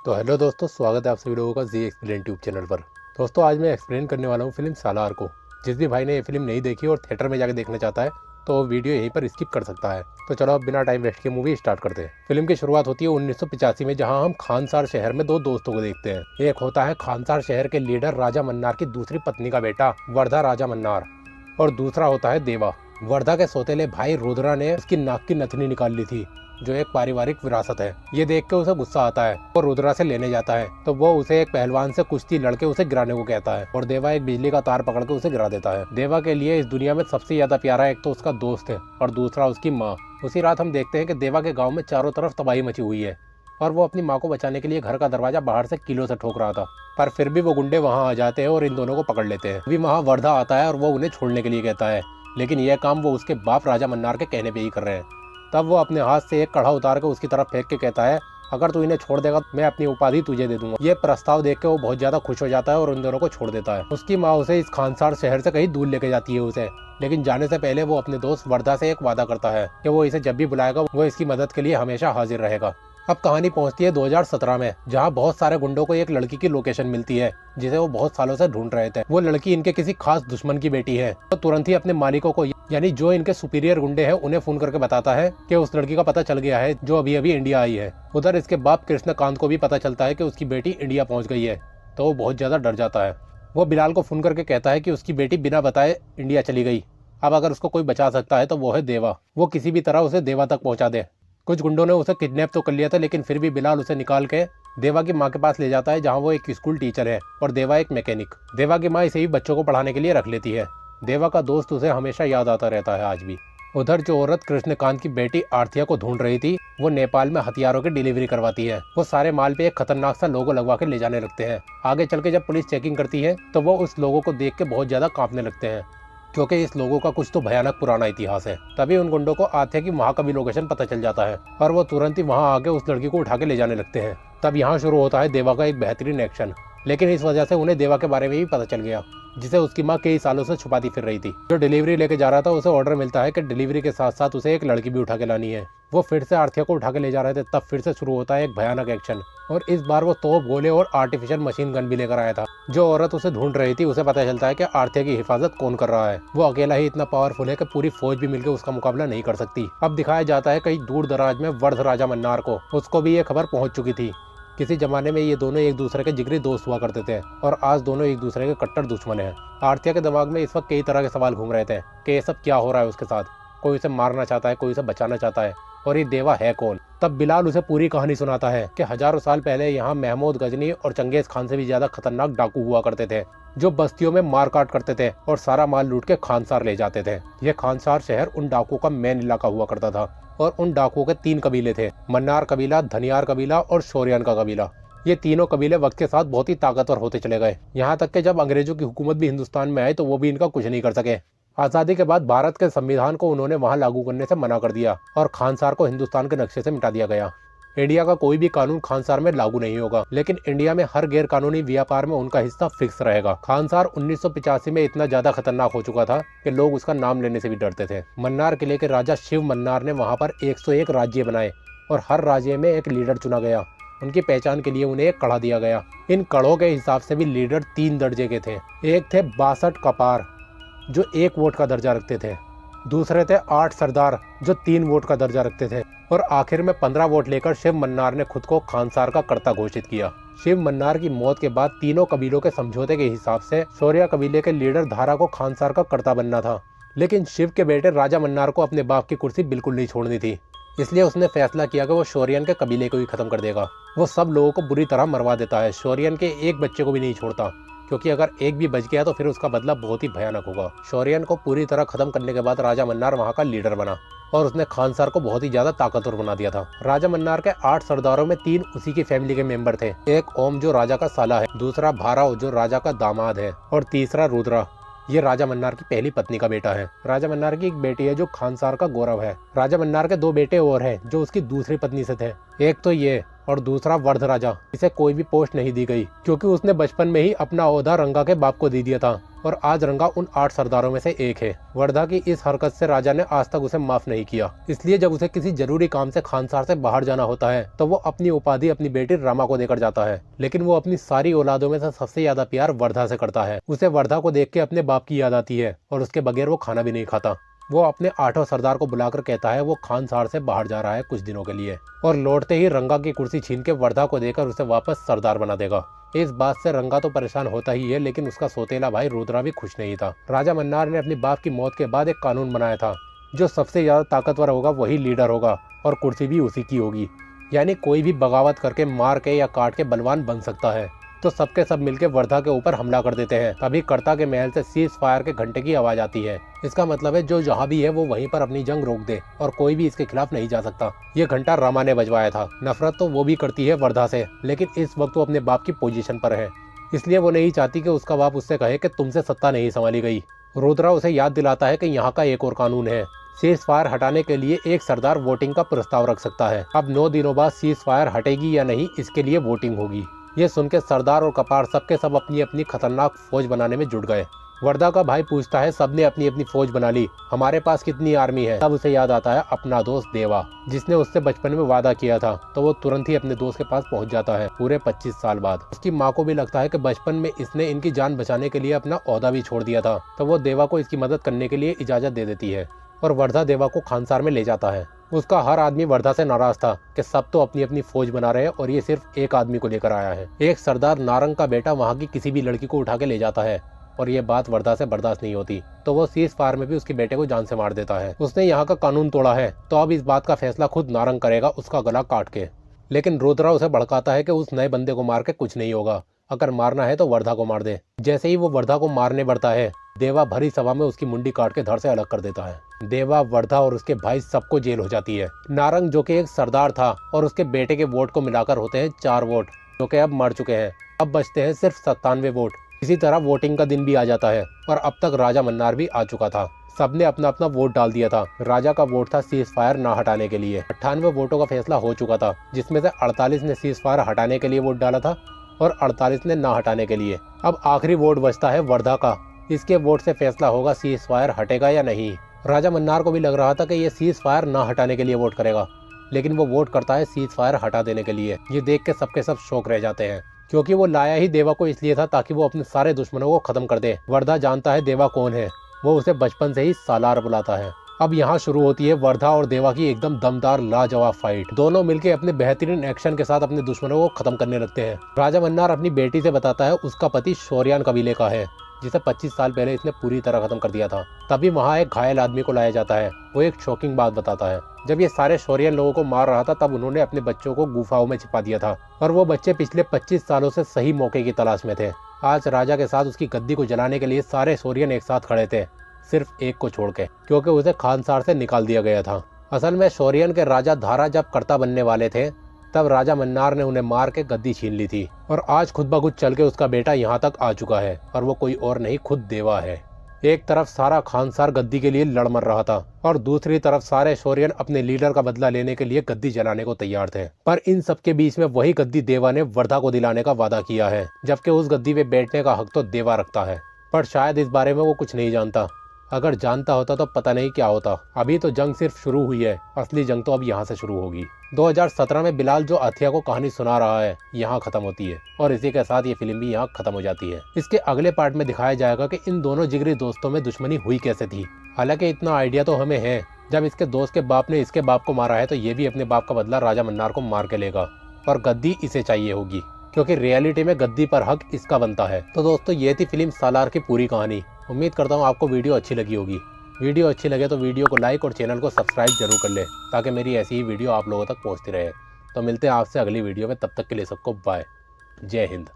तो हेलो दोस्तों, स्वागत है आप सभी लोगों का जी एक्सप्लेन ट्यूब चैनल पर। दोस्तों, आज मैं एक्सप्लेन करने वाला हूँ फिल्म सालार को। जिस भी भाई ने ये फिल्म नहीं देखी और थिएटर में जाकर देखना चाहता है तो वो वीडियो यहीं पर स्किप कर सकता है। तो चलो अब बिना टाइम वेस्ट के मूवी स्टार्ट करते हैं। फिल्म की शुरुआत होती है 1985 में, जहाँ हम खानसार शहर में दो दोस्तों को देखते हैं। एक होता है खानसार शहर के लीडर राजा मन्नार की दूसरी पत्नी का बेटा वर्धा राजा मन्नार, और दूसरा होता है देवा। वर्धा के सौतेले भाई रुद्रा ने उसकी नाक की नथनी निकाल ली थी, जो एक पारिवारिक विरासत है। ये देख के उसे गुस्सा आता है। वो रुद्रा से लेने जाता है तो वो उसे एक पहलवान से कुश्ती लड़के उसे गिराने को कहता है, और देवा एक बिजली का तार पकड़ के उसे गिरा देता है। देवा के लिए इस दुनिया में सबसे ज्यादा प्यारा एक तो उसका दोस्त है और दूसरा उसकी माँ। उसी रात हम देखते हैं कि देवा के गाँव में चारों तरफ तबाही मची हुई है और वो अपनी माँ को बचाने के लिए घर का दरवाजा बाहर से किलो से ठोक रहा था, पर फिर भी वो गुंडे वहाँ आ जाते हैं और इन दोनों को पकड़ लेते हैं। अभी वहाँ वर्धा आता है और वो उन्हें छोड़ने के लिए कहता है, लेकिन यह काम वो उसके बाप राजा मन्नार के कहने पे ही कर रहे हैं। तब वो अपने हाथ से एक कड़ा उतार के उसकी तरफ फेंक के कहता है, अगर तू इन्हें छोड़ देगा मैं अपनी उपाधि तुझे दे दूंगा। ये प्रस्ताव देख के वो बहुत ज्यादा खुश हो जाता है और उन दोनों को छोड़ देता है। उसकी माँ उसे इस खानसार शहर से कहीं दूर लेके जाती है उसे, लेकिन जाने से पहले वो अपने दोस्त वर्धा से एक वादा करता है कि वो इसे जब भी बुलाएगा वो इसकी मदद के लिए हमेशा हाजिर रहेगा। अब कहानी पहुंचती है 2017 में, जहां बहुत सारे गुंडों को एक लड़की की लोकेशन मिलती है जिसे वो बहुत सालों से ढूंढ रहे थे। वो लड़की इनके किसी खास दुश्मन की बेटी है। तो तुरंत ही अपने मालिकों को, यानी जो इनके सुपीरियर गुंडे हैं, उन्हें फोन करके बताता है कि उस लड़की का पता चल गया है जो अभी अभी इंडिया आई है। उधर इसके बाप कृष्णकांत को भी पता चलता है कि उसकी बेटी इंडिया पहुंच गई है, तो वो बहुत ज्यादा डर जाता है। वो बिलाल को फोन करके कहता है कि उसकी बेटी बिना बताए इंडिया चली गई। अब अगर उसको कोई बचा सकता है तो वो है देवा। वो किसी भी तरह उसे देवा तक पहुंचा दे। कुछ गुंडों ने उसे किडनैप तो कर लिया था, लेकिन फिर भी बिलाल उसे निकाल के देवा की माँ के पास ले जाता है, जहाँ वो एक स्कूल टीचर है और देवा एक मैकेनिक। देवा की माँ इसे भी बच्चों को पढ़ाने के लिए रख लेती है। देवा का दोस्त उसे हमेशा याद आता रहता है आज भी। उधर जो औरत कृष्णकांत की बेटी आर्थिया को ढूंढ रही थी, वो नेपाल में हथियारों की डिलीवरी करवाती है। वो सारे माल पे एक खतरनाक सा लोगो लगवा के ले जाने लगते हैं। आगे चल के जब पुलिस चेकिंग करती है तो वो उस लोगों को देख के बहुत ज्यादा कांपने लगते हैं, क्योंकि इस लोगों का कुछ तो भयानक पुराना इतिहास है। तभी उन गुंडों को आर्थिया की वहाँ का भी लोकेशन पता चल जाता है और वो तुरंत ही वहाँ आके उस लड़की को उठा के ले जाने लगते हैं। तब यहाँ शुरू होता है देवा का एक बेहतरीन एक्शन, लेकिन इस वजह से उन्हें देवा के बारे में भी पता चल गया, जिसे उसकी माँ कई सालों से छुपाती फिर रही थी। जो डिलीवरी लेके जा रहा था उसे ऑर्डर मिलता है कि डिलीवरी के साथ साथ उसे एक लड़की भी उठा के लानी है। वो फिर से आर्थिया को उठा के ले जा रहे थे। तब फिर से शुरू होता है एक भयानक एक्शन, और इस बार वो तोप गोले और आर्टिफिशियल मशीन गन भी लेकर आया था। जो औरत उसे ढूंढ रही थी उसे पता चलता है कि आर्थिया की हिफाजत कौन कर रहा है। वो अकेला ही इतना पावरफुल है कि पूरी फौज भी मिलकर उसका मुकाबला नहीं कर सकती। अब दिखाया जाता है कहीं दूर दराज में वर्ध राजा मन्नार को, उसको भी ये खबर पहुंच चुकी थी। किसी जमाने में ये दोनों एक दूसरे के जिगरी दोस्त हुआ करते थे और आज दोनों एक दूसरे के कट्टर दुश्मन हैं। आर्थिया के दिमाग में इस वक्त कई तरह के सवाल घूम रहे थे कि ये सब क्या हो रहा है उसके साथ। कोई उसे मारना चाहता है, कोई उसे बचाना चाहता है, और ये देवा है कौन। तब बिलाल उसे पूरी कहानी सुनाता है कि हजारों साल पहले यहाँ महमूद गजनी और चंगेज खान से भी ज्यादा खतरनाक डाकू हुआ करते थे, जो बस्तियों में मार काट करते थे और सारा माल लूट के खानसार ले जाते थे। यह खानसार शहर उन डाकुओं का मेन इलाका हुआ करता था, और उन डाकुओं के 3 कबीले थे, मन्नार कबीला, धनियार कबीला और शौरियन का कबीला। ये तीनों कबीले वक्त के साथ बहुत ही ताकतवर होते चले गए, यहाँ तक कि जब अंग्रेजों की हुकूमत भी हिंदुस्तान में आई तो वो भी इनका कुछ नहीं कर सके। आज़ादी के बाद भारत के संविधान को उन्होंने वहां लागू करने से मना कर दिया और खानसार को हिंदुस्तान के नक्शे से मिटा दिया गया। इंडिया का कोई भी कानून खानसार में लागू नहीं होगा, लेकिन इंडिया में हर गैर कानूनी व्यापार में उनका हिस्सा फिक्स रहेगा। खानसार 1985 में इतना ज्यादा खतरनाक हो चुका था कि लोग उसका नाम लेने से भी डरते थे। मन्नार किले के राजा शिव मन्नार ने वहाँ पर 101 राज्य बनाए और हर राज्य में एक लीडर चुना गया। उनकी पहचान के लिए उन्हें एक कड़ा दिया गया। इन कड़ों के हिसाब से भी लीडर 3 दर्जे के थे। एक थे 62 कपार जो 1 वोट का दर्जा रखते थे, दूसरे थे 8 सरदार जो 3 वोट का दर्जा रखते थे, और आखिर में 15 वोट लेकर शिव मन्नार ने खुद को खानसार का कर्ता घोषित किया। शिव मन्नार की मौत के बाद तीनों कबीलों के समझौते के हिसाब से शौर्या कबीले के लीडर धारा को खानसार का कर्ता बनना था, लेकिन शिव के बेटे राजा मन्नार को अपने बाप की कुर्सी बिल्कुल नहीं छोड़नी थी। इसलिए उसने फैसला किया कि वो शौरियन के कबीले को ही खत्म कर देगा। वो सब लोगों को बुरी तरह मरवा देता है, शौरियन के एक बच्चे को भी नहीं छोड़ता, क्योंकि अगर एक भी बच गया तो फिर उसका बदला बहुत ही भयानक होगा। शौरियन को पूरी तरह खत्म करने के बाद राजा मन्नार वहाँ का लीडर बना और उसने खानसार को बहुत ही ज्यादा ताकतवर बना दिया था। राजा मन्नार के 8 सरदारों में 3 उसी की फैमिली के मेंबर थे। एक ओम जो राजा का साला है, दूसरा भाराव जो राजा का दामाद है, और तीसरा रुद्रा, ये राजा मन्नार की पहली पत्नी का बेटा है। राजा मन्नार की एक बेटी है जो खानसार का गौरव है। राजा मन्नार के 2 बेटे और हैं जो उसकी दूसरी पत्नी से थे। एक तो ये और दूसरा वर्ध राजा, इसे कोई भी पोस्ट नहीं दी गई क्योंकि उसने बचपन में ही अपना ओहदा रंगा के बाप को दे दिया था और आज रंगा उन 8 सरदारों में से एक है। वर्धा की इस हरकत से राजा ने आज तक उसे माफ नहीं किया। इसलिए जब उसे किसी जरूरी काम से खानसार से बाहर जाना होता है तो वो अपनी उपाधि अपनी बेटी रमा को देकर जाता है। लेकिन वो अपनी सारी औलादों में से सबसे ज्यादा प्यार वर्धा से करता है। उसे वर्धा को देख के अपने बाप की याद आती है और उसके बगैर वो खाना भी नहीं खाता। वो अपने 8वें सरदार को बुलाकर कहता है वो खानसार से बाहर जा रहा है कुछ दिनों के लिए और लौटते ही रंगा की कुर्सी छीन के वर्धा को देकर उसे वापस सरदार बना देगा। इस बात से रंगा तो परेशान होता ही है, लेकिन उसका सोतेला भाई रुद्रा भी खुश नहीं था। राजा मन्नार ने अपने बाप की मौत के बाद एक कानून बनाया था, जो सबसे ज्यादा ताकतवर होगा वही लीडर होगा और कुर्सी भी उसी की होगी। यानी कोई भी बगावत करके, मार के या काट के बलवान बन सकता है। तो सबके सब मिलके वर्धा के ऊपर हमला कर देते हैं। तभी कर्ता के महल से सीज फायर के घंटे की आवाज आती है। इसका मतलब है जो जहाँ भी है वो वहीं पर अपनी जंग रोक दे और कोई भी इसके खिलाफ नहीं जा सकता। ये घंटा रमा ने बजवाया था। नफरत तो वो भी करती है वर्धा से, लेकिन इस वक्त वो अपने बाप की पोजीशन पर है, इसलिए वो नहीं चाहती कि उसका बाप उससे कहे कि तुमसे सत्ता नहीं संभाली गई। रुद्रा उसे याद दिलाता है कि यहाँ का एक और कानून है, सीज फायर हटाने के लिए एक सरदार वोटिंग का प्रस्ताव रख सकता है। अब 9 दिनों बाद सीज फायर हटेगी या नहीं, इसके लिए वोटिंग होगी। ये सुन के सरदार और कपार सबके सब अपनी अपनी खतरनाक फौज बनाने में जुट गए। वर्धा का भाई पूछता है सबने अपनी अपनी फौज बना ली, हमारे पास कितनी आर्मी है? तब उसे याद आता है अपना दोस्त देवा, जिसने उससे बचपन में वादा किया था। तो वो तुरंत ही अपने दोस्त के पास पहुंच जाता है पूरे 25 साल बाद। उसकी माँ को भी लगता है कि बचपन में इसने इनकी जान बचाने के लिए अपना ओहदा भी छोड़ दिया था, तो वो देवा को इसकी मदद करने के लिए इजाजत दे देती है और वर्धा देवा को खानसार में ले जाता है। उसका हर आदमी वर्धा से नाराज था कि सब तो अपनी अपनी फौज बना रहे हैं और ये सिर्फ एक आदमी को लेकर आया है। एक सरदार नारंग का बेटा वहाँ की किसी भी लड़की को उठा के ले जाता है और ये बात वर्धा से बर्दाश्त नहीं होती, तो वो सीज फायर में भी उसके बेटे को जान से मार देता है। उसने यहाँ का कानून तोड़ा है तो अब इस बात का फैसला खुद नारंग करेगा, उसका गला काट के। लेकिन रुद्रा उसे भड़काता है कि उस नए बंदे को मार के कुछ नहीं होगा, अगर मारना है तो वर्धा को मार दे। जैसे ही वो वर्धा को मारने बढ़ता है, देवा भरी सभा में उसकी मुंडी काट के धड़ से अलग कर देता है। देवा, वर्धा और उसके भाई सबको जेल हो जाती है। नारंग जो कि एक सरदार था और उसके बेटे के वोट को मिलाकर होते हैं 4 वोट, जो कि अब मर चुके हैं। अब बचते हैं सिर्फ 97 वोट। इसी तरह वोटिंग का दिन भी आ जाता है और अब तक राजा मन्नार भी आ चुका था। सबने अपना अपना वोट डाल दिया था। राजा का वोट था सीज फायर ना हटाने के लिए। 98 वोटों का फैसला हो चुका था, जिसमें से 48 ने सीज फायर हटाने के लिए वोट डाला था और 48 ने ना हटाने के लिए। अब आखिरी वोट बचता है वर्धा का। इसके वोट से फैसला होगा सीज फायर हटेगा या नहीं। राजा मन्नार को भी लग रहा था कि ये सीज फायर ना हटाने के लिए वोट करेगा, लेकिन वो वोट करता है सीज फायर हटा देने के लिए। ये देख के सबके सब शौक रह जाते हैं, क्योंकि वो लाया ही देवा को इसलिए था ताकि वो अपने सारे दुश्मनों को खत्म कर दे। वर्धा जानता है देवा कौन है, वो उसे बचपन से ही सालार बुलाता है। अब यहाँ शुरू होती है वर्धा और देवा की एकदम दमदार लाजवाब फाइट। दोनों मिलके अपने बेहतरीन एक्शन के साथ अपने दुश्मनों को खत्म करने लगते हैं। राजा मन्नार अपनी बेटी से बताता है उसका पति शौर्यान कबीले का है, जिसे 25 साल पहले इसने पूरी तरह खत्म कर दिया था। तभी वहाँ एक घायल आदमी को लाया जाता है। वो एक शॉकिंग बात बताता है, जब ये सारे शौर्यन लोगों को मार रहा था तब उन्होंने अपने बच्चों को गुफाओं में छिपा दिया था और वो बच्चे पिछले 25 सालों से सही मौके की तलाश में थे। आज राजा के साथ उसकी गद्दी को जलाने के लिए सारे शौर्यन एक साथ खड़े थे, सिर्फ एक को छोड़ के, क्योंकि उसे खानसार से निकाल दिया गया था। असल में शौर्यन के राजा धारा जब कर्ता बनने वाले थे, तब राजा मन्नार ने उन्हें मार के गद्दी छीन ली थी और आज खुद ब खुद चल के उसका बेटा यहाँ तक आ चुका है और वो कोई और नहीं, खुद देवा है। एक तरफ सारा खानसार गद्दी के लिए लड़ मर रहा था और दूसरी तरफ सारे शौर्यन अपने लीडर का बदला लेने के लिए गद्दी जलाने को तैयार थे। पर इन सब के बीच में वही गद्दी देवा ने वर्धा को दिलाने का वादा किया है, जबकि उस गद्दी पे बैठने का हक तो देवा रखता है। पर शायद इस बारे में वो कुछ नहीं जानता। अगर जानता होता तो पता नहीं क्या होता। अभी तो जंग सिर्फ शुरू हुई है, असली जंग तो अब यहाँ से शुरू होगी। 2017 में बिलाल जो अथिया को कहानी सुना रहा है यहाँ खत्म होती है और इसी के साथ ये फिल्म भी यहाँ खत्म हो जाती है। इसके अगले पार्ट में दिखाया जाएगा कि इन दोनों जिगरी दोस्तों में दुश्मनी हुई कैसे थी। हालांकि इतना आइडिया तो हमें है, जब इसके दोस्त के बाप ने इसके बाप को मारा है तो ये भी अपने बाप का बदला राजा मन्नार को मार के लेगा और गद्दी इसे चाहिए होगी, क्योंकि रियलिटी में गद्दी पर हक इसका बनता है। तो दोस्तों ये थी फिल्म सालार की पूरी कहानी। उम्मीद करता हूँ आपको वीडियो अच्छी लगी होगी। वीडियो अच्छी लगे तो वीडियो को लाइक और चैनल को सब्सक्राइब जरूर कर ले, ताकि मेरी ऐसी ही वीडियो आप लोगों तक पहुँचती रहे। तो मिलते हैं आपसे अगली वीडियो में, तब तक के लिए सबको बाय। जय हिंद।